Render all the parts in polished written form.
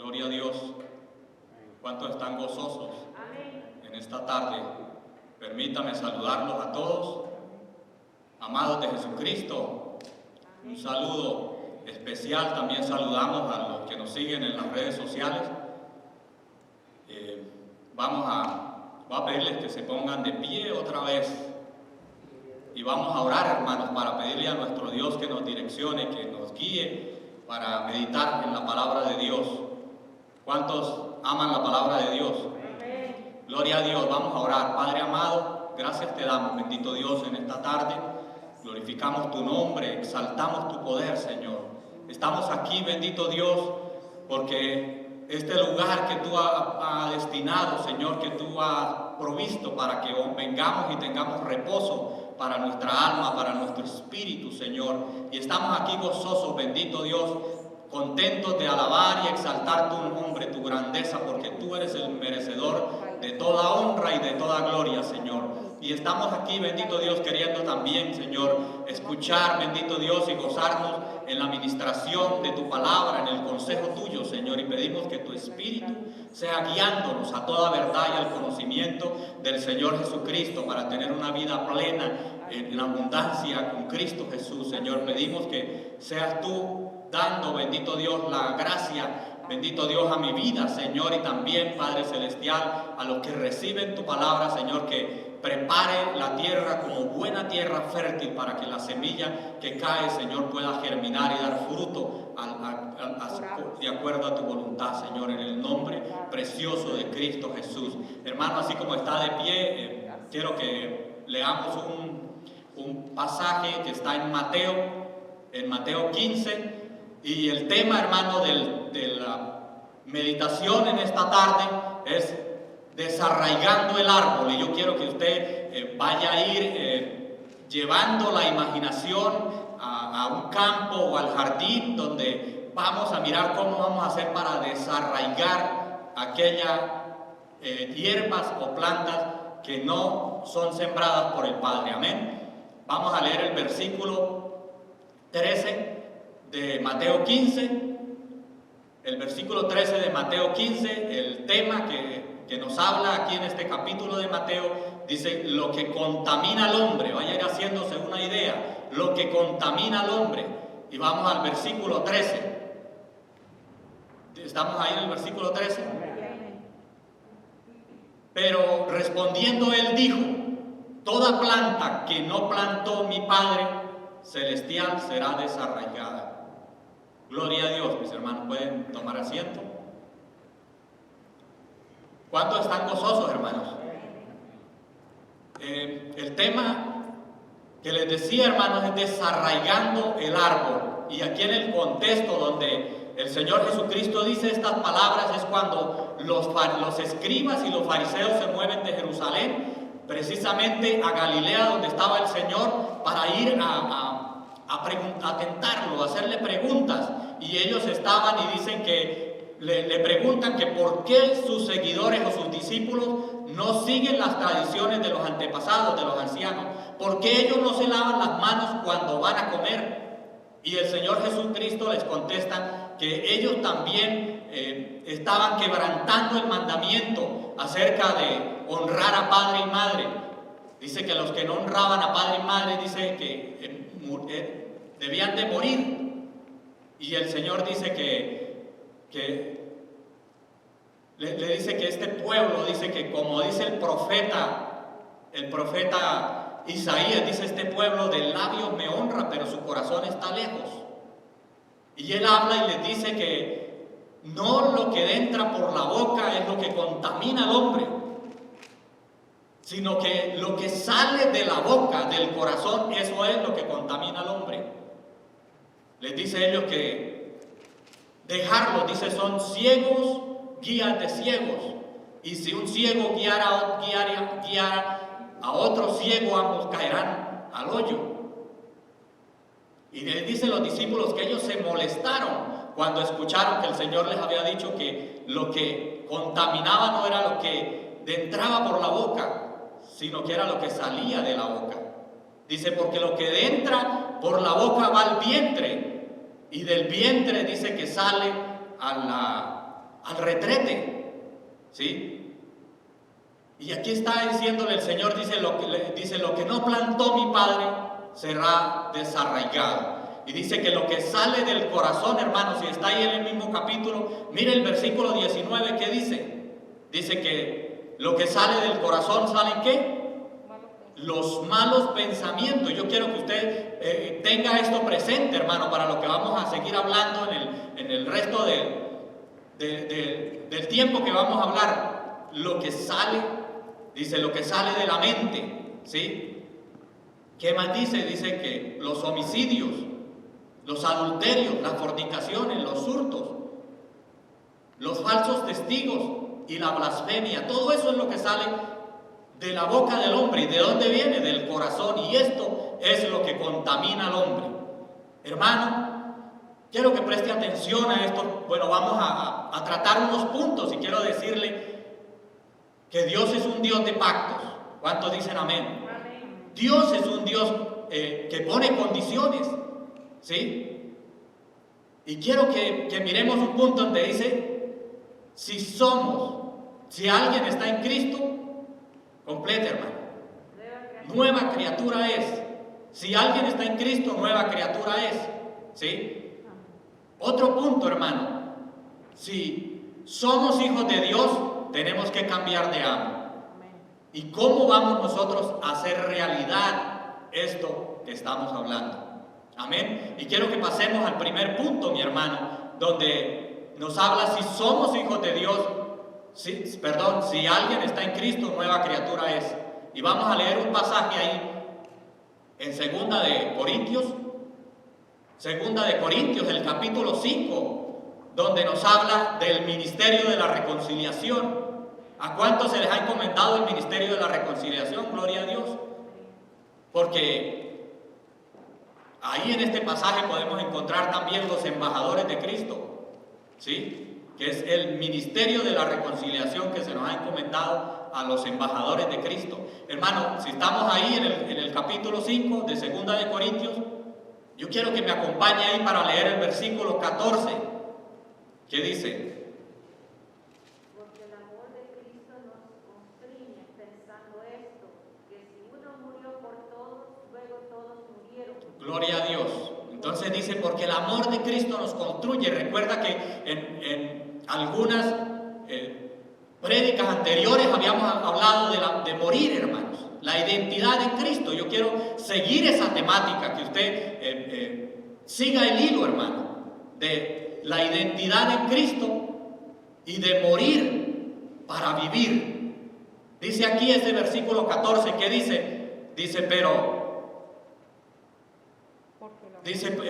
Gloria a Dios. ¿Cuántos están gozosos en esta tarde? Permítame saludarlos a todos, amados de Jesucristo. Un saludo especial. También saludamos a los que nos siguen en las redes sociales. Voy a pedirles que se pongan de pie otra vez. Y vamos a orar, hermanos, para pedirle a nuestro Dios que nos direccione, que nos guíe para meditar en la palabra de Dios. ¿Cuántos aman la palabra de Dios? Gloria a Dios. Vamos a orar. Padre amado, gracias te damos, bendito Dios, en esta tarde. Glorificamos tu nombre, exaltamos tu poder, Señor. Estamos aquí, bendito Dios, porque este lugar que tú has destinado, Señor, que tú has provisto para que vengamos y tengamos reposo para nuestra alma, para nuestro espíritu, Señor. Y estamos aquí gozosos, bendito Dios, contentos de alabar y exaltar tu nombre, tu grandeza, porque tú eres el merecedor de toda honra y de toda gloria, Señor. Y estamos aquí, bendito Dios, queriendo también, Señor, escuchar, bendito Dios, y gozarnos en la ministración de tu palabra, en el consejo tuyo, Señor. Y pedimos que tu Espíritu sea guiándonos a toda verdad y al conocimiento del Señor Jesucristo para tener una vida plena en abundancia con Cristo Jesús, Señor. Pedimos que seas tú dando, bendito Dios, la gracia, bendito Dios, a mi vida, Señor, y también, Padre Celestial, a los que reciben tu palabra, Señor, que prepare la tierra como buena tierra fértil para que la semilla que cae, Señor, pueda germinar y dar fruto de acuerdo a tu voluntad, Señor, en el nombre precioso de Cristo Jesús. Hermano, así como está de pie, quiero que leamos un pasaje que está en Mateo 15, y el tema, hermano, de la meditación en esta tarde es desarraigando el árbol. Y yo quiero que usted vaya a ir llevando la imaginación a un campo o al jardín donde vamos a mirar cómo vamos a hacer para desarraigar aquellas hierbas o plantas que no son sembradas por el Padre. Amén. Vamos a leer el versículo 13 de Mateo 15. El versículo 13 de Mateo 15, el tema que nos habla aquí en este capítulo de Mateo, dice: lo que contamina al hombre. Vaya a ir haciéndose una idea, lo que contamina al hombre. Y vamos al versículo 13. ¿Estamos ahí en el versículo 13? Pero respondiendo él dijo: toda planta que no plantó mi Padre Celestial será desarraigada. Gloria a Dios, mis hermanos. Pueden tomar asiento. ¿Cuántos están gozosos, hermanos? El tema que les decía, hermanos, es desarraigando el árbol. Y aquí en el contexto donde el Señor Jesucristo dice estas palabras es cuando los escribas y los fariseos se mueven de Jerusalén precisamente a Galilea, donde estaba el Señor, para ir a tentarlo, a hacerle preguntas. Y ellos estaban y dicen que le preguntan que por qué sus seguidores o sus discípulos no siguen las tradiciones de los antepasados, de los ancianos. ¿Por qué ellos no se lavan las manos cuando van a comer? Y el Señor Jesucristo les contesta que ellos también estaban quebrantando el mandamiento acerca de honrar a padre y madre. Dice que los que no honraban a padre y madre, dice que debían de morir. Y el Señor dice le dice que este pueblo, dice que como dice el profeta Isaías, dice: este pueblo de labios me honra, pero su corazón está lejos. Y él habla y les dice que no lo que entra por la boca es lo que contamina al hombre, sino que lo que sale de la boca, del corazón, eso es lo que contamina al hombre. Les dice a ellos que dejarlos, dice, son ciegos, guías de ciegos. Y si un ciego guiara a otro ciego, ambos caerán al hoyo. Y les dice a los discípulos que ellos se molestaron cuando escucharon que el Señor les había dicho que lo que contaminaba no era lo que entraba por la boca, sino que era lo que salía de la boca. Dice: porque lo que entra por la boca va al vientre, y del vientre dice que sale a al retrete, ¿sí? Y aquí está diciéndole el Señor, dice lo que no plantó mi Padre será desarraigado. Y dice que lo que sale del corazón, hermanos, y está ahí en el mismo capítulo, mire el versículo 19, ¿qué dice? Dice que lo que sale del corazón, ¿salen qué? Los malos pensamientos. Yo quiero que usted tenga esto presente, hermano, para lo que vamos a seguir hablando en el resto del tiempo que vamos a hablar. Lo que sale, dice, lo que sale de la mente, ¿sí? ¿Qué más dice? Dice que los homicidios, los adulterios, las fornicaciones, los hurtos, los falsos testigos y la blasfemia, todo eso es lo que sale de la boca del hombre. ¿Y de dónde viene? Del corazón. Y esto es lo que contamina al hombre. Hermano, quiero que preste atención a esto. Bueno, vamos a tratar unos puntos y quiero decirle que Dios es un Dios de pactos. ¿Cuántos dicen amén? Amén. Dios es un Dios que pone condiciones, ¿sí? Y quiero que miremos un punto donde dice, si alguien está en Cristo, completa, hermano. Nueva criatura es. Si alguien está en Cristo, nueva criatura es, ¿sí? Otro punto, hermano. Si somos hijos de Dios, tenemos que cambiar de amo. ¿Y cómo vamos nosotros a hacer realidad esto que estamos hablando? Amén. Y quiero que pasemos al primer punto, mi hermano, donde nos habla si somos hijos de Dios, si alguien está en Cristo, nueva criatura es. Y vamos a leer un pasaje ahí en Segunda de Corintios, el capítulo 5, donde nos habla del ministerio de la reconciliación. ¿A cuántos se les ha encomendado el ministerio de la reconciliación? Gloria a Dios. Porque ahí en este pasaje podemos encontrar también los embajadores de Cristo, ¿sí? Que es el ministerio de la reconciliación que se nos ha encomendado a los embajadores de Cristo. Hermano, si estamos ahí en el capítulo 5 de Segunda de Corintios, yo quiero que me acompañe ahí para leer el versículo 14, que dice: porque el amor de Cristo nos constriñe pensando esto, que si uno murió por todos, luego todos murieron. Gloria a Dios. Entonces dice, porque el amor de Cristo nos construye. Recuerda que en algunas prédicas anteriores habíamos hablado de morir, hermanos. La identidad en Cristo. Yo quiero seguir esa temática, que usted siga el hilo, hermano, de la identidad en Cristo y de morir para vivir. Dice aquí este versículo 14, ¿qué dice? Dice,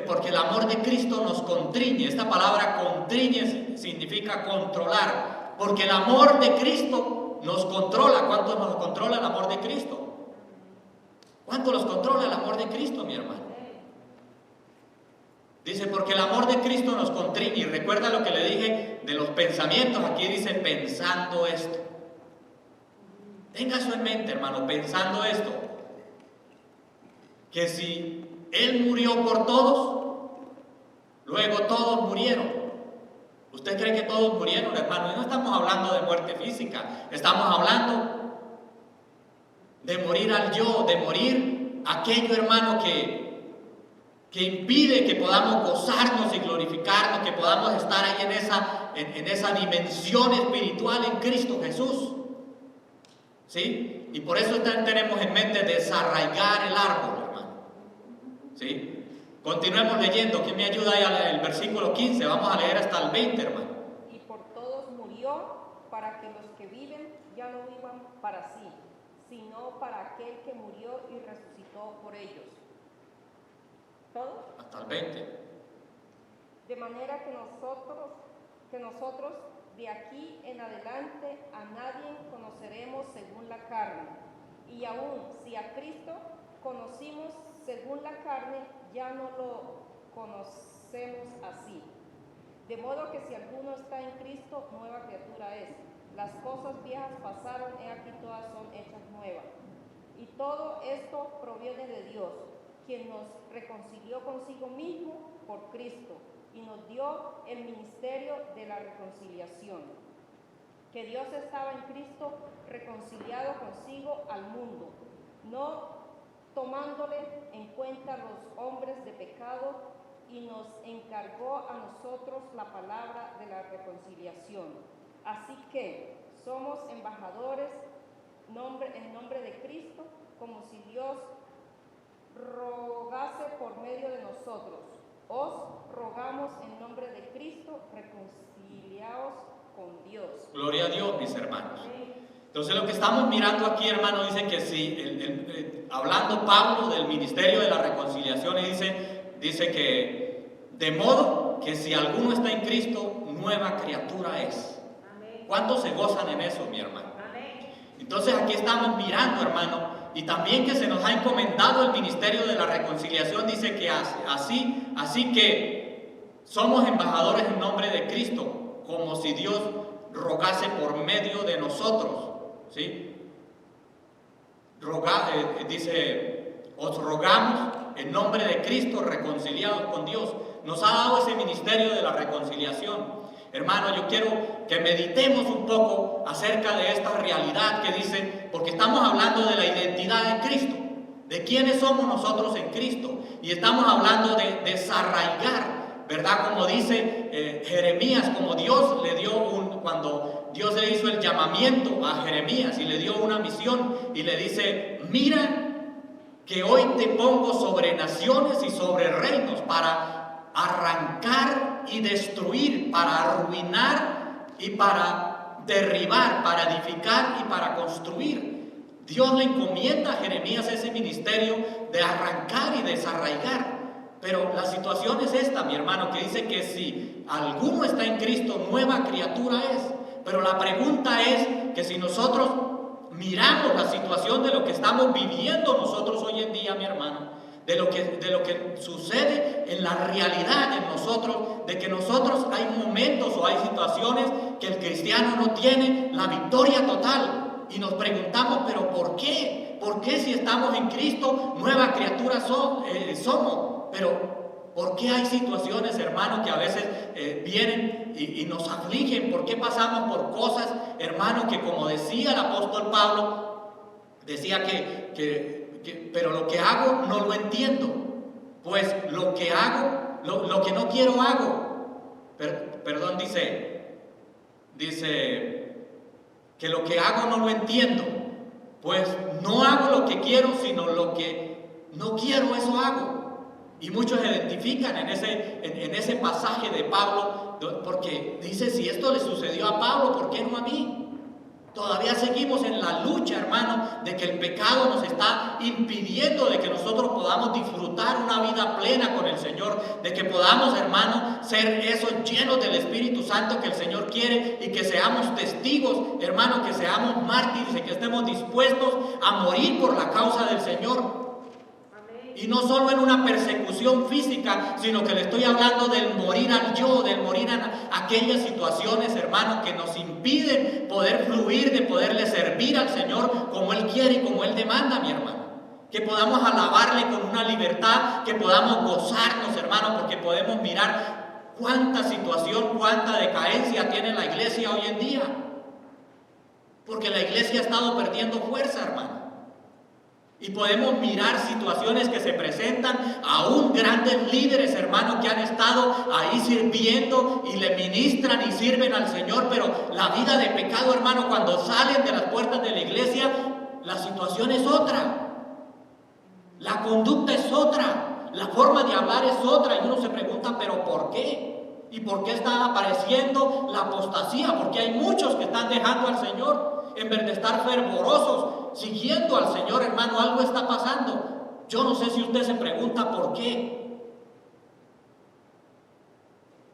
porque el amor de Cristo nos constriñe. Esta palabra constriñe significa controlar. Porque el amor de Cristo nos controla. ¿Cuánto nos controla el amor de Cristo? ¿Cuánto nos controla el amor de Cristo, mi hermano? Dice, porque el amor de Cristo nos constriñe. Y recuerda lo que le dije de los pensamientos. Aquí dice, pensando esto. Tenga eso en mente, hermano, pensando esto. Que si Él murió por todos, luego todos murieron. ¿Usted cree que todos murieron, hermano? Y no estamos hablando de muerte física. Estamos hablando de morir al yo, de morir aquello, hermano, que impide que podamos gozarnos y glorificarnos, que podamos estar ahí en esa dimensión espiritual en Cristo Jesús. ¿Sí? Y por eso tenemos en mente desarraigar el árbol, hermano. ¿Sí? Continuemos leyendo. ¿Quién me ayuda ahí al versículo 15? Vamos a leer hasta el 20, hermano. Y por todos murió, para que los que viven ya no vivan para sí, sino para aquel que murió y resucitó por ellos. ¿Todo? Hasta el 20. De manera que nosotros de aquí en adelante a nadie conoceremos según la carne. Y aun si a Cristo conocimos según la carne, ya no lo conocemos así. De modo que si alguno está en Cristo, nueva criatura es. Las cosas viejas pasaron, he aquí todas son hechas nuevas. Y todo esto proviene de Dios, quien nos reconcilió consigo mismo por Cristo, y nos dio el ministerio de la reconciliación. Que Dios estaba en Cristo reconciliado consigo al mundo, no tomándole en cuenta los hombres de pecado, y nos encargó a nosotros la palabra de la reconciliación. Así que somos embajadores en nombre de Cristo, como si Dios rogase por medio de nosotros. Os rogamos en nombre de Cristo, reconciliaos con Dios. Gloria a Dios, mis hermanos. Entonces lo que estamos mirando aquí, hermano, dice que si, hablando Pablo del ministerio de la reconciliación, dice que de modo que si alguno está en Cristo, nueva criatura es. ¿Cuántos se gozan en eso, mi hermano? Entonces aquí estamos mirando, hermano, y también que se nos ha encomendado el ministerio de la reconciliación, dice que así que somos embajadores en nombre de Cristo, como si Dios rogase por medio de nosotros, ¿sí? Dice, os rogamos en nombre de Cristo, reconciliados con Dios. Nos ha dado ese ministerio de la reconciliación. Hermano, yo quiero que meditemos un poco acerca de esta realidad que dice, porque estamos hablando de la identidad en Cristo, de quiénes somos nosotros en Cristo, y estamos hablando de desarraigar, ¿verdad? Como dice Jeremías, como Dios le dio cuando Dios le hizo el llamamiento a Jeremías y le dio una misión y le dice, mira que hoy te pongo sobre naciones y sobre reinos para arrancar y destruir, para arruinar y para derribar, para edificar y para construir. Dios le encomienda a Jeremías ese ministerio de arrancar y desarraigar. Pero la situación es esta, mi hermano, que dice que si alguno está en Cristo, nueva criatura es. Pero la pregunta es que si nosotros miramos la situación de lo que estamos viviendo nosotros hoy en día, mi hermano, de lo que sucede en la realidad en nosotros, de que nosotros hay momentos o hay situaciones que el cristiano no tiene la victoria total, y nos preguntamos, pero ¿por qué? ¿Por qué si estamos en Cristo, nueva criatura somos? Pero ¿por qué hay situaciones, hermano, que a veces vienen y nos afligen? ¿Por qué pasamos por cosas, hermano, que como decía el apóstol Pablo, decía pero lo que hago no lo entiendo? Pues lo que hago, lo que no quiero hago. Perdón, dice que lo que hago no lo entiendo. Pues no hago lo que quiero, sino lo que no quiero, eso hago. Y muchos se identifican en ese pasaje de Pablo, porque dice, si esto le sucedió a Pablo, ¿por qué no a mí? Todavía seguimos en la lucha, hermano, de que el pecado nos está impidiendo de que nosotros podamos disfrutar una vida plena con el Señor, de que podamos, hermano, ser esos llenos del Espíritu Santo que el Señor quiere, y que seamos testigos, hermano, que seamos mártires y que estemos dispuestos a morir por la causa del Señor. Y no solo en una persecución física, sino que le estoy hablando del morir al yo, del morir a aquellas situaciones, hermano, que nos impiden poder fluir, de poderle servir al Señor como Él quiere y como Él demanda, mi hermano. Que podamos alabarle con una libertad, que podamos gozarnos, hermano, porque podemos mirar cuánta situación, cuánta decadencia tiene la iglesia hoy en día. Porque la iglesia ha estado perdiendo fuerza, hermano. Y podemos mirar situaciones que se presentan, aún grandes líderes, hermanos, que han estado ahí sirviendo y le ministran y sirven al Señor, pero la vida de pecado, hermano, cuando salen de las puertas de la iglesia, la situación es otra. La conducta es otra, la forma de hablar es otra, y uno se pregunta, ¿pero por qué? ¿Y por qué está apareciendo la apostasía? Porque hay muchos que están dejando al Señor. En vez de estar fervorosos, siguiendo al Señor, hermano, algo está pasando. Yo no sé si usted se pregunta por qué.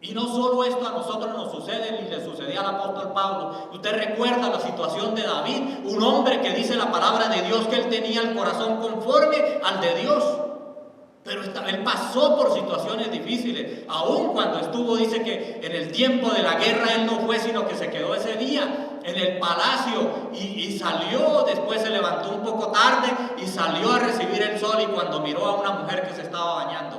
Y no solo esto a nosotros nos sucede, ni le sucedía al apóstol Pablo. Usted recuerda la situación de David, un hombre que dice la palabra de Dios que él tenía el corazón conforme al de Dios. Pero él pasó por situaciones difíciles. Aún cuando estuvo, dice que en el tiempo de la guerra él no fue, sino que se quedó ese día en el palacio y salió, después se levantó un poco tarde y salió a recibir el sol, y cuando miró a una mujer que se estaba bañando,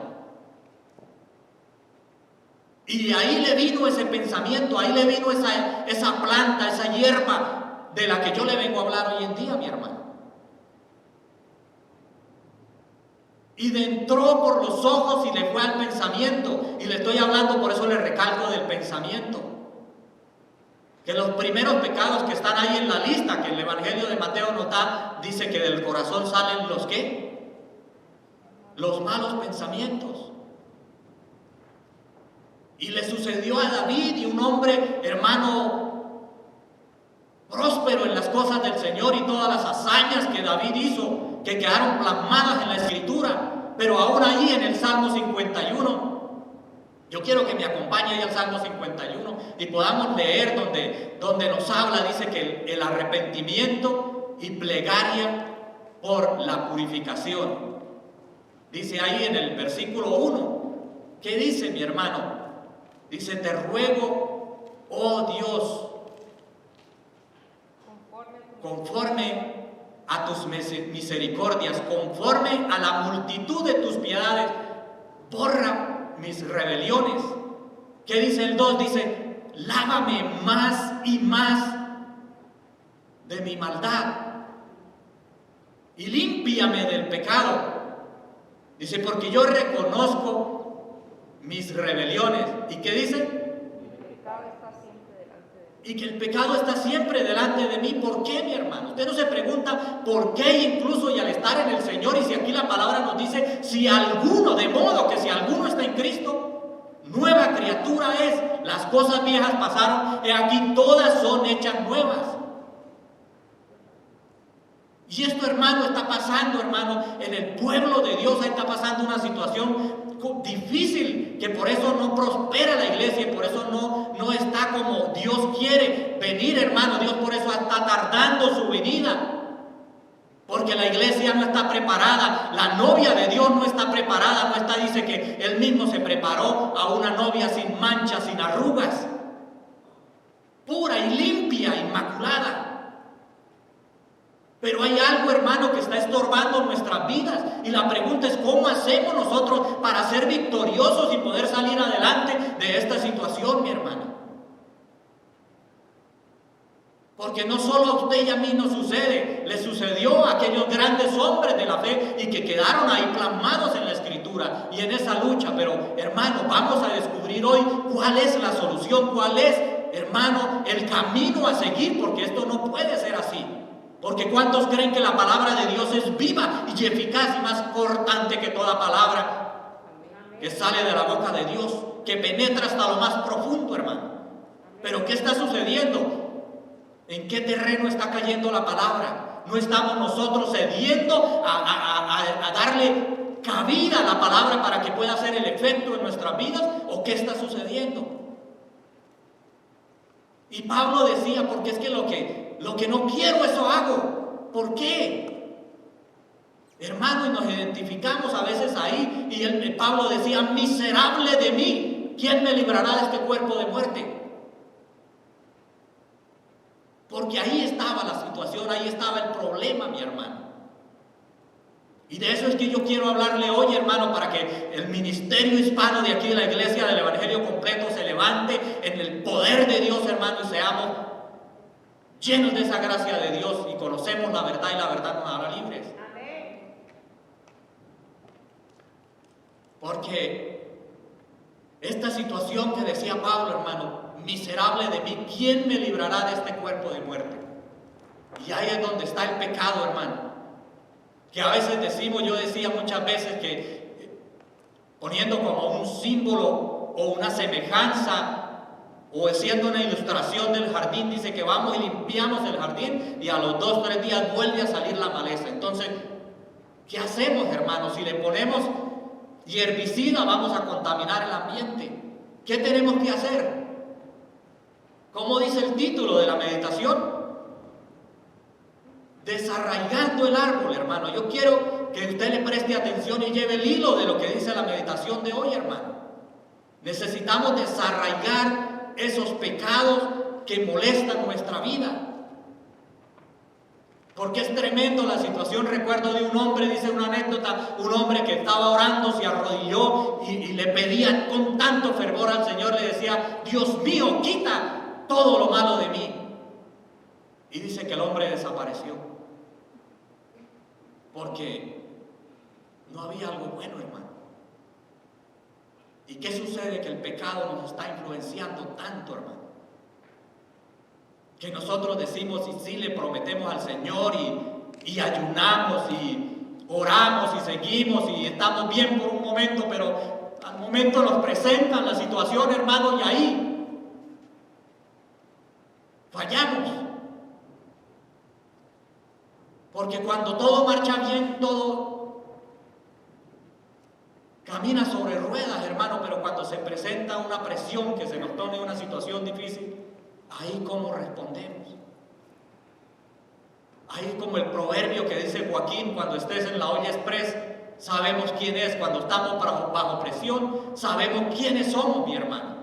Y ahí le vino ese pensamiento, ahí le vino esa planta, esa hierba de la que yo le vengo a hablar hoy en día, mi hermano. Y le entró por los ojos y le fue al pensamiento. Y le estoy hablando, por eso le recalco del pensamiento. Que los primeros pecados que están ahí en la lista, que el Evangelio de Mateo nos da, dice que del corazón salen los ¿qué? Los malos pensamientos. Y le sucedió a David, y un hombre, hermano, próspero en las cosas del Señor y todas las hazañas que David hizo, que quedaron plasmadas en la Escritura. Pero aún ahí en el Salmo 51, yo quiero que me acompañe ahí al Salmo 51 y podamos leer donde nos habla, dice que el arrepentimiento y plegaria por la purificación. Dice ahí en el versículo 1, ¿qué dice, mi hermano? Dice: te ruego, oh Dios, conforme a tus misericordias, conforme a la multitud de tus piedades, borra mis rebeliones. ¿Qué dice el 2? Dice: lávame más y más de mi maldad y límpiame del pecado. Dice: porque yo reconozco mis rebeliones. ¿Y qué dice? Y que el pecado está siempre delante de mí. ¿Por qué, mi hermano? Usted no se pregunta por qué, incluso y al estar en el Señor, y si aquí la palabra nos dice, si alguno, de modo que si alguno está en Cristo, nueva criatura es. Las cosas viejas pasaron, y aquí todas son hechas nuevas. Y esto, hermano, está pasando, hermano, en el pueblo de Dios. Ahí está pasando una situación difícil, que por eso no prospera la iglesia y por eso no está como Dios quiere venir, hermano. Dios por eso está tardando su venida, porque la iglesia no está preparada, la novia de Dios no está preparada, dice que Él mismo se preparó a una novia sin manchas, sin arrugas, pura y limpia, inmaculada. Pero hay algo, hermano, que está estorbando nuestras vidas. Y la pregunta es: ¿cómo hacemos nosotros para ser victoriosos y poder salir adelante de esta situación, mi hermano? Porque no solo a usted y a mí nos sucede, le sucedió a aquellos grandes hombres de la fe y que quedaron ahí plasmados en la Escritura y en esa lucha. Pero, hermano, vamos a descubrir hoy cuál es la solución, cuál es, hermano, el camino a seguir, porque esto no puede ser así. Porque ¿cuántos creen que la palabra de Dios es viva y eficaz y más cortante que toda palabra que sale de la boca de Dios, que penetra hasta lo más profundo, hermano? Pero ¿qué está sucediendo? ¿En qué terreno está cayendo la palabra? ¿No estamos nosotros cediendo a darle cabida a la palabra para que pueda hacer el efecto en nuestras vidas? ¿O qué está sucediendo? Y Pablo decía: porque es que lo que no quiero, eso hago. ¿Por qué? Hermano, y nos identificamos a veces ahí. Y Pablo decía: miserable de mí, ¿quién me librará de este cuerpo de muerte? Porque ahí estaba la situación, ahí estaba el problema, mi hermano. Y de eso es que yo quiero hablarle hoy, hermano, para que el ministerio hispano de aquí de la iglesia del Evangelio completo se levante en el poder de Dios, hermano, y seamos llenos de esa gracia de Dios y conocemos la verdad, y la verdad nos hará libres. Amén. Porque esta situación que decía Pablo, hermano: miserable de mí, ¿quién me librará de este cuerpo de muerte? Y ahí es donde está el pecado, hermano. Que a veces decimos, yo decía muchas veces que poniendo como un símbolo o una semejanza, o siendo una ilustración del jardín, dice que vamos y limpiamos el jardín y a los 2 o 3 días vuelve a salir la maleza. Entonces, ¿qué hacemos, hermanos? Si le ponemos herbicida, vamos a contaminar el ambiente. ¿Qué tenemos que hacer? ¿Cómo dice el título de la meditación? Desarraigando el árbol, hermano. Yo quiero que usted le preste atención y lleve el hilo de lo que dice la meditación de hoy, hermano. Necesitamos desarraigar esos pecados que molestan nuestra vida. Porque es tremendo la situación. Recuerdo de un hombre, dice una anécdota, un hombre que estaba orando, se arrodilló y le pedía con tanto fervor al Señor, le decía: Dios mío, quita todo lo malo de mí. Y dice que el hombre desapareció. Porque no había algo bueno, hermano. ¿Y qué sucede? Que el pecado nos está influenciando tanto, hermano, que nosotros decimos y sí le prometemos al Señor y ayunamos y oramos y seguimos y estamos bien por un momento, pero al momento nos presentan la situación, hermano, y ahí fallamos. Porque cuando todo marcha bien, todo camina sobre ruedas, hermano, pero cuando se presenta una presión, que se nos pone una situación difícil, ahí cómo respondemos. Ahí como el proverbio que dice Joaquín: cuando estés en la olla express, sabemos quién es. Cuando estamos bajo presión, sabemos quiénes somos, mi hermano.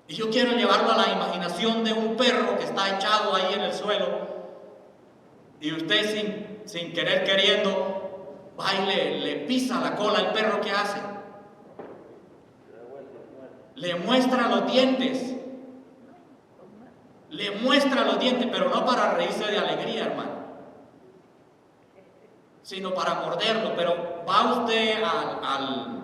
Y yo quiero llevarlo a la imaginación de un perro que está echado ahí en el suelo, y usted sin querer queriendo va y le pisa la cola al perro. ¿Qué hace? Le muestra los dientes. Le muestra los dientes, pero no para reírse de alegría, hermano, sino para morderlo. Pero va usted al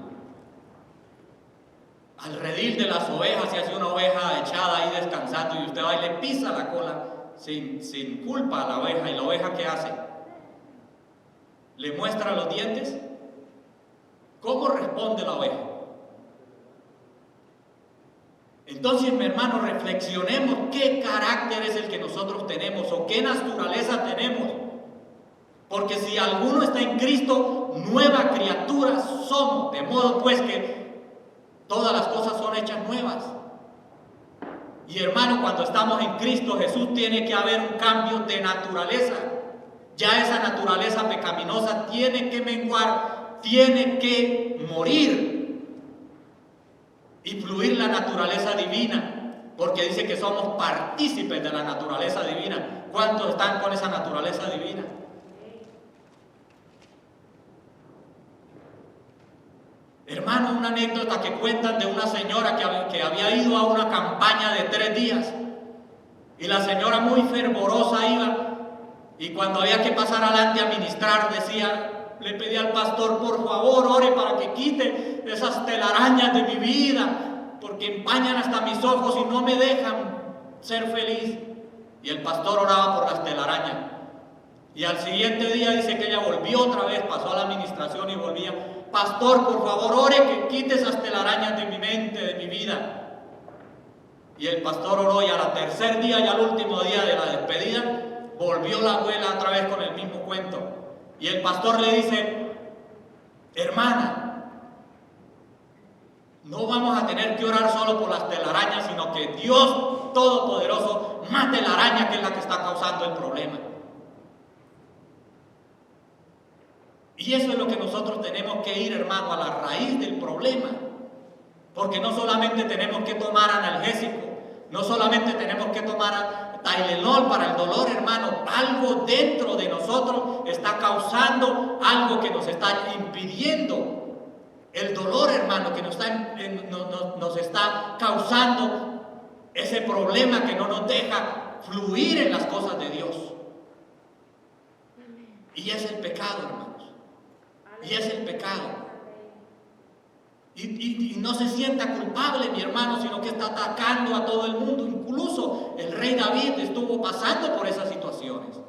redil de las ovejas y hace una oveja echada ahí descansando, y usted va y le pisa la cola sin culpa a la oveja. ¿Y la oveja qué hace? ¿Le muestra los dientes? ¿Cómo responde la oveja? Entonces, mi hermano, reflexionemos qué carácter es el que nosotros tenemos o qué naturaleza tenemos. Porque si alguno está en Cristo, nueva criatura somos. De modo pues que todas las cosas son hechas nuevas. Y hermano, cuando estamos en Cristo Jesús, tiene que haber un cambio de naturaleza. Ya esa naturaleza pecaminosa tiene que menguar, tiene que morir y fluir la naturaleza divina, porque dice que somos partícipes de la naturaleza divina. ¿Cuántos están con esa naturaleza divina? Hermano, una anécdota que cuentan de una señora que había ido a una campaña de 3 días, y la señora muy fervorosa iba, y cuando había que pasar adelante a ministrar, le pedía al pastor: por favor, ore para que quite esas telarañas de mi vida, porque empañan hasta mis ojos y no me dejan ser feliz. Y el pastor oraba por las telarañas. Y al siguiente día dice que ella volvió otra vez, pasó a la administración y volvía: pastor, por favor, ore que quite esas telarañas de mi mente, de mi vida. Y el pastor oró, y al tercer día, ya al último día de la despedida, volvió la abuela otra vez con el mismo cuento. Y el pastor le dice: hermana, no vamos a tener que orar solo por las telarañas, sino que Dios Todopoderoso mate la araña, que es la que está causando el problema. Y eso es lo que nosotros tenemos que ir, hermano, a la raíz del problema. Porque no solamente tenemos que tomar analgésico, no solamente tenemos que tomar Tylenol para el dolor, hermano. Algo dentro de nosotros está causando algo que nos está impidiendo el dolor, hermano, que nos está causando ese problema que no nos deja fluir en las cosas de Dios. Y es el pecado, hermanos. Y es el pecado. Y no se sienta culpable, mi hermano, sino que está atacando a todo el mundo. Incluso el rey David estuvo pasando por esas situaciones.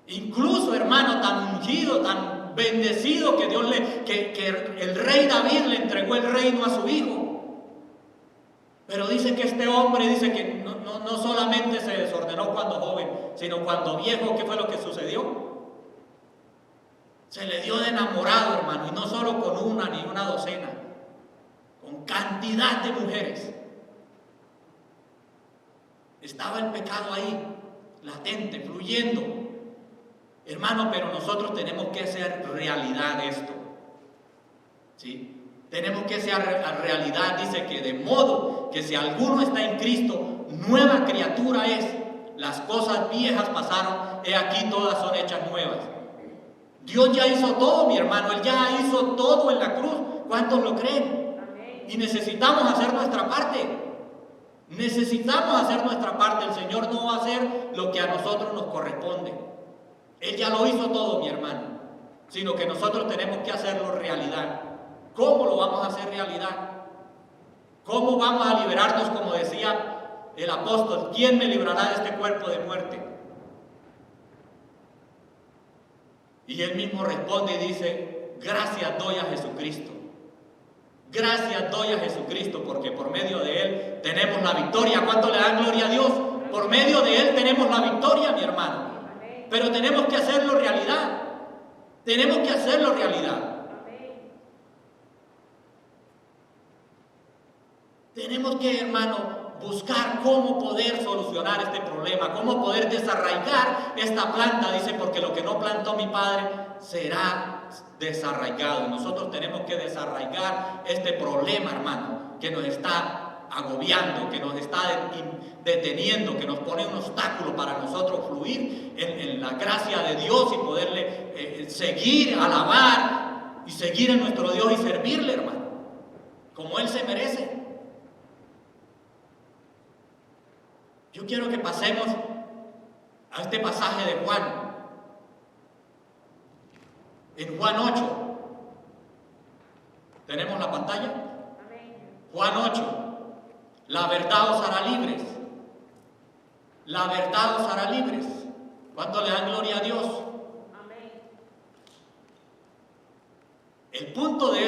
Incluso, hermano, tan ungido, tan bendecido, que el rey David le entregó el reino a su hijo. Pero dice que este hombre, dice que no solamente se desordenó cuando joven, sino cuando viejo. ¿Qué fue lo que sucedió? Se le dio de enamorado, hermano, y no solo con una ni una docena, con cantidad de mujeres. Estaba el pecado ahí, latente, fluyendo. Hermano, pero nosotros tenemos que hacer realidad esto. ¿Sí? Tenemos que hacer realidad. Dice que de modo que si alguno está en Cristo, nueva criatura es. las cosas viejas pasaron, he aquí todas son hechas nuevas. Dios ya hizo todo, mi hermano, Él ya hizo todo en la cruz. ¿Cuántos lo creen? Y necesitamos hacer nuestra parte. Necesitamos hacer nuestra parte. El Señor no va a hacer lo que a nosotros nos corresponde. Él ya lo hizo todo, mi hermano. Sino que nosotros tenemos que hacerlo realidad. ¿Cómo lo vamos a hacer realidad? ¿Cómo vamos a liberarnos, como decía el apóstol? ¿Quién me librará de este cuerpo de muerte? Y él mismo responde y dice: gracias doy a Jesucristo. Gracias doy a Jesucristo, porque por medio de Él tenemos la victoria. ¿Cuánto le dan gloria a Dios? Por medio de Él tenemos la victoria, mi hermano. Pero tenemos que hacerlo realidad. Tenemos que hacerlo realidad. Tenemos que, hermano, buscar cómo poder solucionar este problema, cómo poder desarraigar esta planta. Dice, porque lo que no plantó mi padre será desarraigado. Nosotros tenemos que desarraigar este problema, hermano, que nos está agobiando, que nos está deteniendo, que nos pone un obstáculo para nosotros fluir en la gracia de Dios y poderle seguir, alabar y seguir en nuestro Dios y servirle, hermano, como Él se merece. Yo quiero que pasemos a este pasaje de Juan. En Juan 8. ¿Tenemos la pantalla? Juan 8. La verdad os hará libres. La verdad os hará libres. ¿Cuánto le dan gloria a Dios? El punto de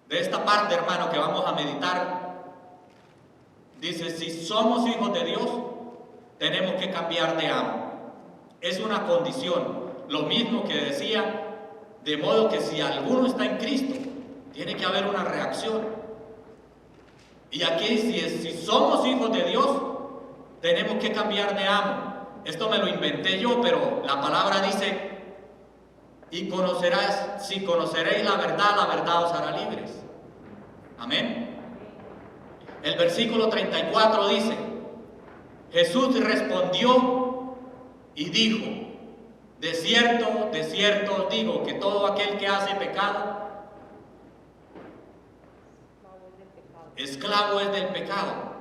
esta parte, hermano, que vamos a meditar, dice: si somos hijos de Dios, tenemos que cambiar de amo. Es una condición. Lo mismo que decía, de modo que si alguno está en Cristo, tiene que haber una reacción. Y aquí, si somos hijos de Dios, tenemos que cambiar de amo. Esto me lo inventé yo, pero la palabra dice: y si conoceréis la verdad os hará libres. Amén. El versículo 34 dice: Jesús respondió y dijo: de cierto os digo que todo aquel que hace pecado, esclavo es del pecado.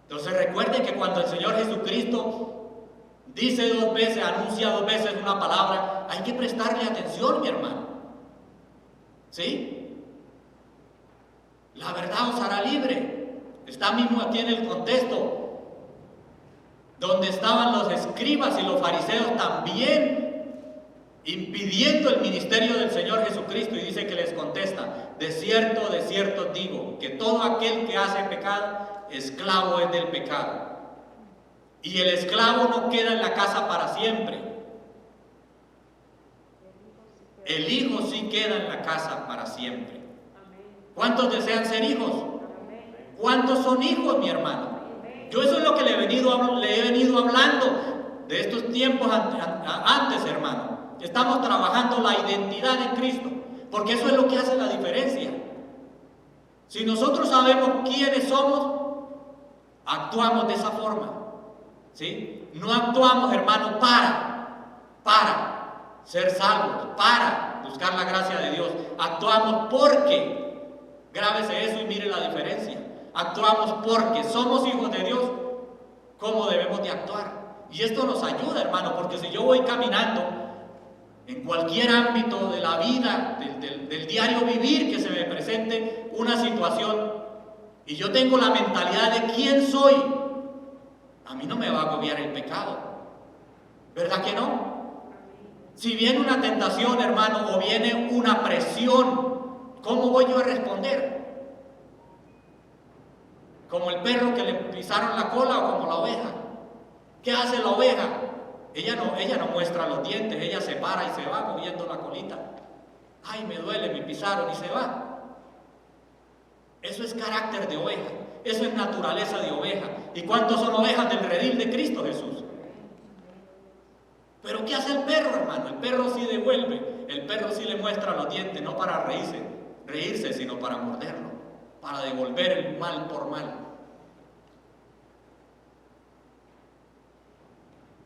Entonces recuerden que cuando el Señor Jesucristo dice 2 veces, anuncia 2 veces una palabra, hay que prestarle atención, mi hermano. ¿Sí? La verdad os hará libre. Está mismo aquí en el contexto donde estaban los escribas y los fariseos también impidiendo el ministerio del Señor Jesucristo, y dice que les contesta: de cierto os digo que todo aquel que hace pecado, esclavo es del pecado. Y el esclavo no queda en la casa para siempre. El hijo sí queda en la casa para siempre. ¿Cuántos desean ser hijos? ¿Cuántos son hijos, mi hermano? Yo eso es lo que le he venido hablando de estos tiempos antes, hermano. Estamos trabajando la identidad de Cristo, porque eso es lo que hace la diferencia. Si nosotros sabemos quiénes somos, actuamos de esa forma. ¿Sí? No actuamos, hermano, para ser salvos, para buscar la gracia de Dios. Actuamos porque, grábese eso y mire la diferencia. Actuamos porque somos hijos de Dios. ¿Cómo debemos de actuar? Y esto nos ayuda, hermano, porque si yo voy caminando en cualquier ámbito de la vida, del diario vivir, que se me presente una situación y yo tengo la mentalidad de quién soy, a mí no me va a agobiar el pecado. ¿Verdad que no? Si viene una tentación, hermano, o viene una presión, ¿cómo voy yo a responder? ¿Como el perro que le pisaron la cola o como la oveja? ¿Qué hace la oveja? Ella no muestra los dientes, ella se para y se va moviendo la colita. Ay, me duele, me pisaron y se va. Eso es carácter de oveja, eso es naturaleza de oveja. ¿Y cuántos son ovejas del redil de Cristo Jesús? Pero ¿qué hace el perro, hermano? El perro sí devuelve, el perro sí le muestra los dientes, no para reírse, sino para morderlo, para devolver el mal por mal.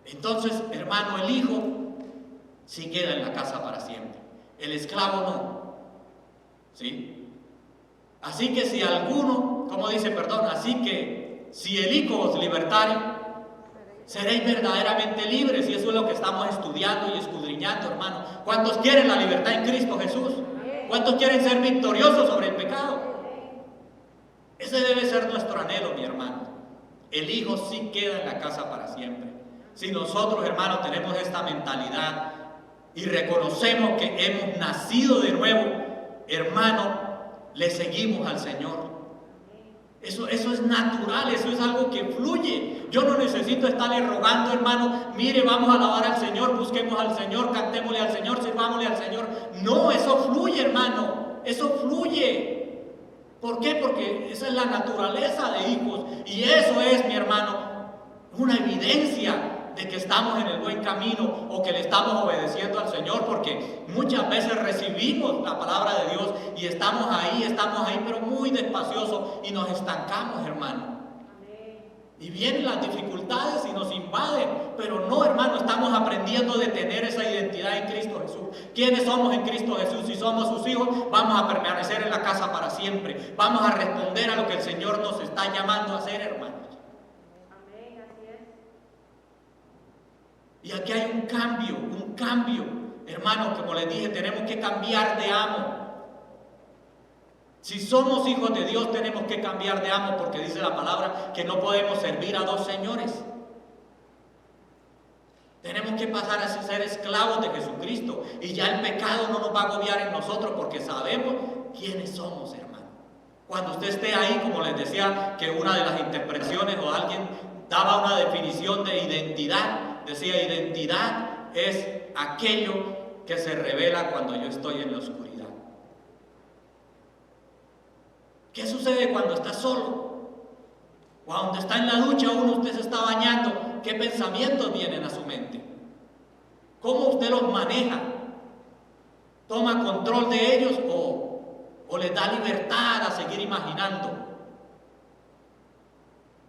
Entonces, hermano, el hijo sí queda en la casa para siempre, el esclavo no. ¿Sí? Así que si alguno, así que si el hijo os libertare, seréis verdaderamente libres. Y eso es lo que estamos estudiando y escudriñando, hermano. ¿Cuántos quieren la libertad en Cristo Jesús? ¿Cuántos quieren ser victoriosos sobre el pecado? Ese debe ser nuestro anhelo, mi hermano. El hijo sí queda en la casa para siempre. Si nosotros, hermanos, tenemos esta mentalidad y reconocemos que hemos nacido de nuevo, hermano, le seguimos al Señor. Eso es natural, eso es algo que fluye. Yo no necesito estarle rogando, hermano, mire, vamos a alabar al Señor, busquemos al Señor, cantémosle al Señor, sirvámosle al Señor. No, eso fluye, hermano, eso fluye. ¿Por qué? Porque esa es la naturaleza de hijos. Y eso es, mi hermano, una evidencia de que estamos en el buen camino o que le estamos obedeciendo al Señor, porque muchas veces recibimos la palabra de Dios y estamos ahí, pero muy despaciosos y nos estancamos, hermano. Y vienen las dificultades y nos invaden, pero no, hermano, estamos aprendiendo de tener esa identidad en Cristo Jesús. ¿Quiénes somos en Cristo Jesús? Si somos sus hijos, vamos a permanecer en la casa para siempre. Vamos a responder a lo que el Señor nos está llamando a hacer, hermanos. Y aquí hay un cambio, hermano, como les dije, tenemos que cambiar de amo. Si somos hijos de Dios, tenemos que cambiar de amo, porque dice la palabra que no podemos servir a dos señores. Tenemos que pasar a ser esclavos de Jesucristo, y ya el pecado no nos va a agobiar en nosotros, porque sabemos quiénes somos, hermano. Cuando usted esté ahí, como les decía, que una de las interpretaciones o alguien daba una definición de identidad, decía, identidad es aquello que se revela cuando yo estoy en la oscuridad. ¿Qué sucede cuando está solo? Cuando está en la ducha, usted se está bañando, ¿qué pensamientos vienen a su mente? ¿Cómo usted los maneja? ¿Toma control de ellos o les da libertad a seguir imaginando?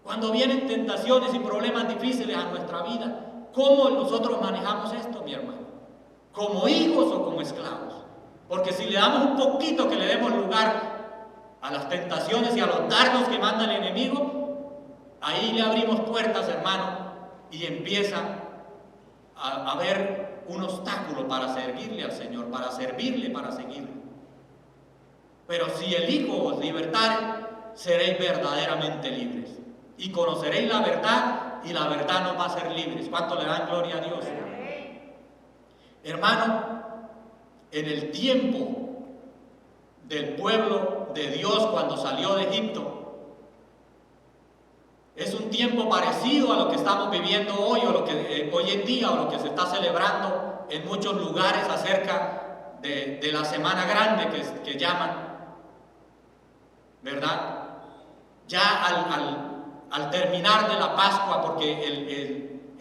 Cuando vienen tentaciones y problemas difíciles a nuestra vida, ¿cómo nosotros manejamos esto, mi hermano? ¿Como hijos o como esclavos? Porque si le damos un poquito, que le demos lugar a las tentaciones y a los dardos que manda el enemigo, ahí le abrimos puertas, hermano, y empieza a haber un obstáculo para servirle al Señor, para servirle, para seguirle. Pero si el Hijo os libertare, seréis verdaderamente libres, y conoceréis la verdad, y la verdad nos va a hacer libres. ¿Cuánto le dan gloria a Dios? Hermano, en el tiempo del pueblo de Dios cuando salió de Egipto, es un tiempo parecido a lo que estamos viviendo hoy, o lo que hoy en día, o lo que se está celebrando en muchos lugares acerca de la Semana Grande que llaman, ¿verdad? Ya al terminar de la Pascua, porque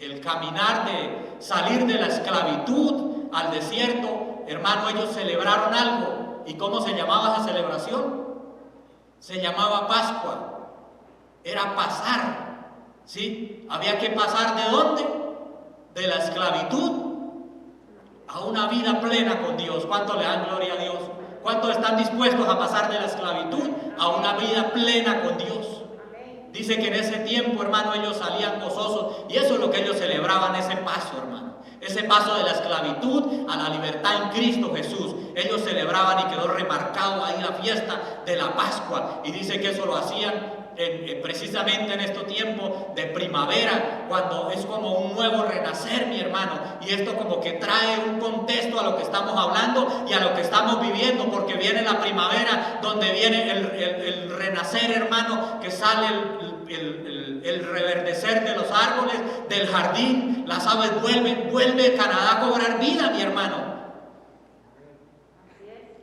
el caminar de salir de la esclavitud al desierto, hermano, ellos celebraron algo. ¿Y cómo se llamaba esa celebración? Se llamaba Pascua. Era pasar, ¿sí? Había que pasar ¿de dónde? De la esclavitud a una vida plena con Dios. ¿Cuánto le dan gloria a Dios? ¿Cuántos están dispuestos a pasar de la esclavitud a una vida plena con Dios? Dice que en ese tiempo, hermano, ellos salían gozosos, y eso es lo que ellos celebraban, ese paso, hermano. Ese paso de la esclavitud a la libertad en Cristo Jesús. Ellos celebraban, y quedó remarcado ahí la fiesta de la Pascua. Y dice que eso lo hacían precisamente en este tiempo de primavera, cuando es como un nuevo renacer, mi hermano. Y esto como que trae un contexto a lo que estamos hablando y a lo que estamos viviendo, porque viene la primavera, donde viene el renacer, hermano, que sale el reverdecer de los árboles, del jardín, las aves vuelve Canadá a cobrar vida, mi hermano.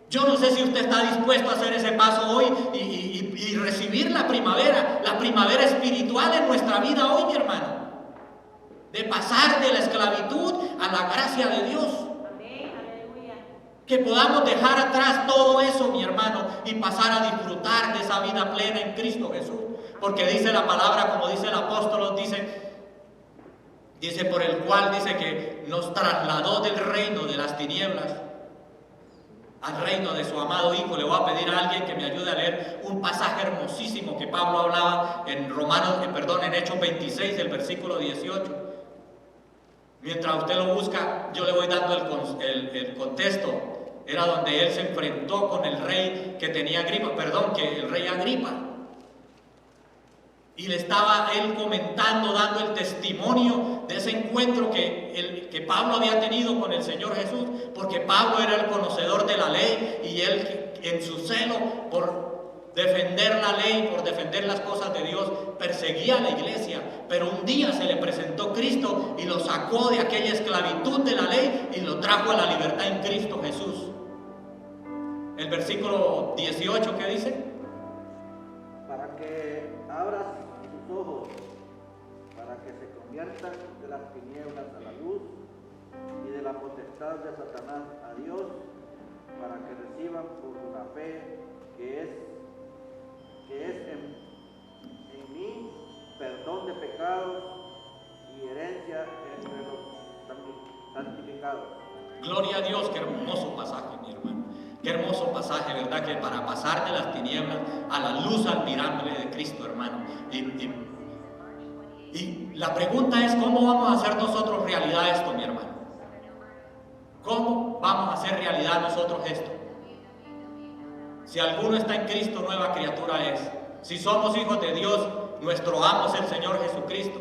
Yo no sé si usted está dispuesto a hacer ese paso hoy y recibir la primavera espiritual en nuestra vida hoy, mi hermano. De pasar de la esclavitud a la gracia de Dios. Que podamos dejar atrás todo eso, mi hermano, y pasar a disfrutar de esa vida plena en Cristo Jesús. Porque dice la palabra, como dice el apóstol, dice por el cual dice que nos trasladó del reino de las tinieblas al reino de su amado Hijo. Le voy a pedir a alguien que me ayude a leer un pasaje hermosísimo que Pablo hablaba en en Hechos 26, el versículo 18. Mientras usted lo busca, yo le voy dando el contexto. Era donde él se enfrentó con el rey que tenía el rey Agripa. Y le estaba él comentando, dando el testimonio de ese encuentro que Pablo había tenido con el Señor Jesús, porque Pablo era el conocedor de la ley y él en su celo por defender la ley, por defender las cosas de Dios, perseguía a la iglesia. Pero un día se le presentó Cristo y lo sacó de aquella esclavitud de la ley y lo trajo a la libertad en Cristo Jesús. El versículo 18, ¿qué dice? Para que abras tus ojos, para que se conviertan de las tinieblas a la luz y de la potestad de Satanás a Dios, para que reciban por la fe que es en mí perdón de pecados y herencia entre los santificados. Gloria a Dios, qué hermoso pasaje, mi hermano. Qué hermoso pasaje, ¿verdad? Que para pasar de las tinieblas a la luz admirable de Cristo, hermano. Y la pregunta es, ¿cómo vamos a hacer nosotros realidad esto, mi hermano? ¿Cómo vamos a hacer realidad nosotros esto? Si alguno está en Cristo, nueva criatura es. Si somos hijos de Dios, nuestro amo es el Señor Jesucristo.